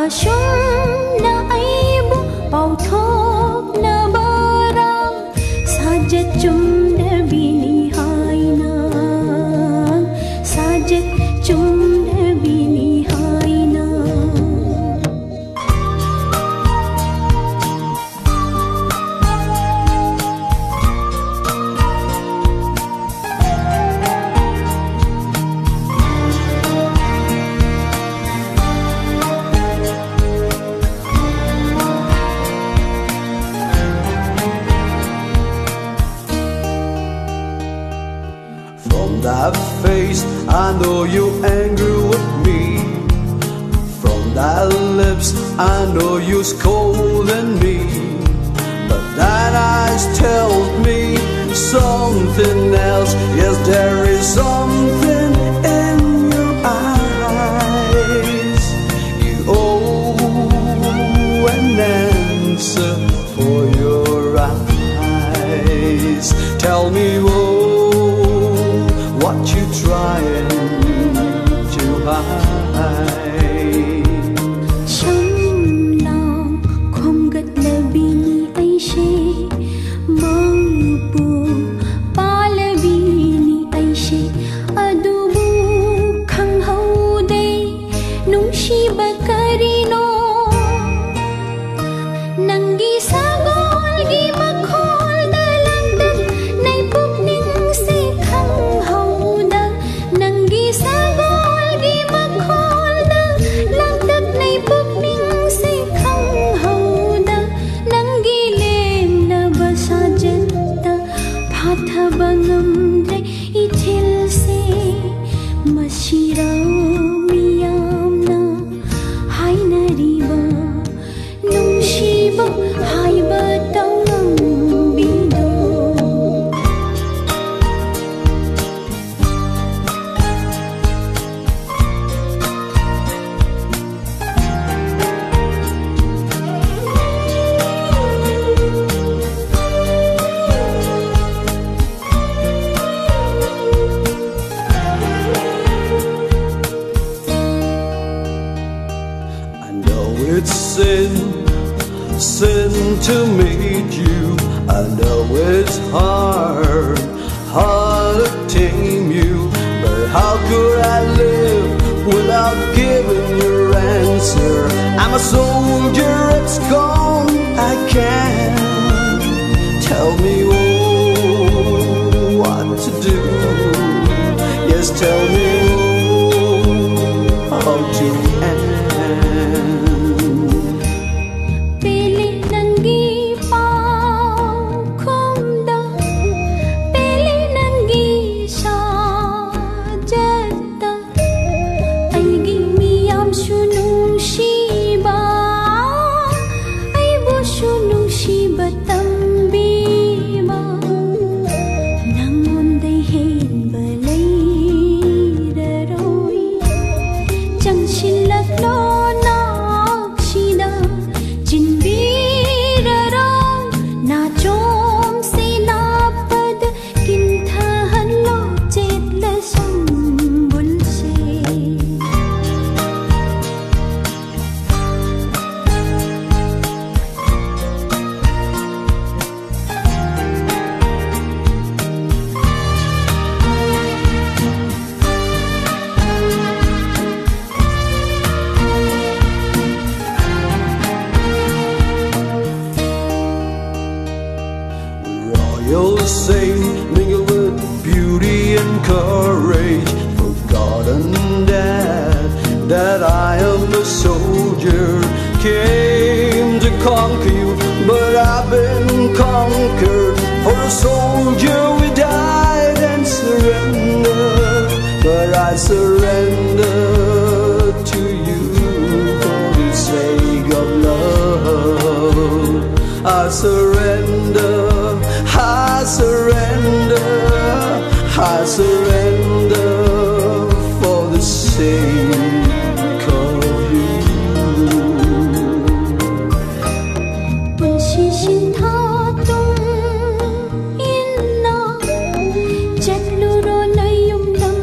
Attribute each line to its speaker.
Speaker 1: Asyong na aibu pau thok na barang sajat chum na binihai na sajat chum na binihai na
Speaker 2: That face, I know you're angry with me. From that lips, I know you're scolding me. But that eyes tells me something else. Yes, there is something in your eyes. You owe an answer for your eyes. Tell me what you trying to hide.
Speaker 1: Sham lang khom gat labini aishe mangpu palabini aishe adubu khang haude nungshi bakarino nangi sagol gi makhol dalandan nay pukning se khang bangamdre ithil se mashiraw miyamna hainariba nungsiba haiba tawambido
Speaker 2: It's sin to meet you. I know it's hard to tame you. But how could I live without giving your answer? I'm a soldier, it's gone, I can't. Tell me what to do. Yes, tell me how to end. You'll say, mingle with beauty and courage. Forgotten that I am a soldier. Came to conquer you, but I've been conquered. For a soldier we died and surrendered. But I surrender to you for the sake of love. I surrender, I surrender, I surrender for the sake of you.
Speaker 1: Inna, jet luro na yung dam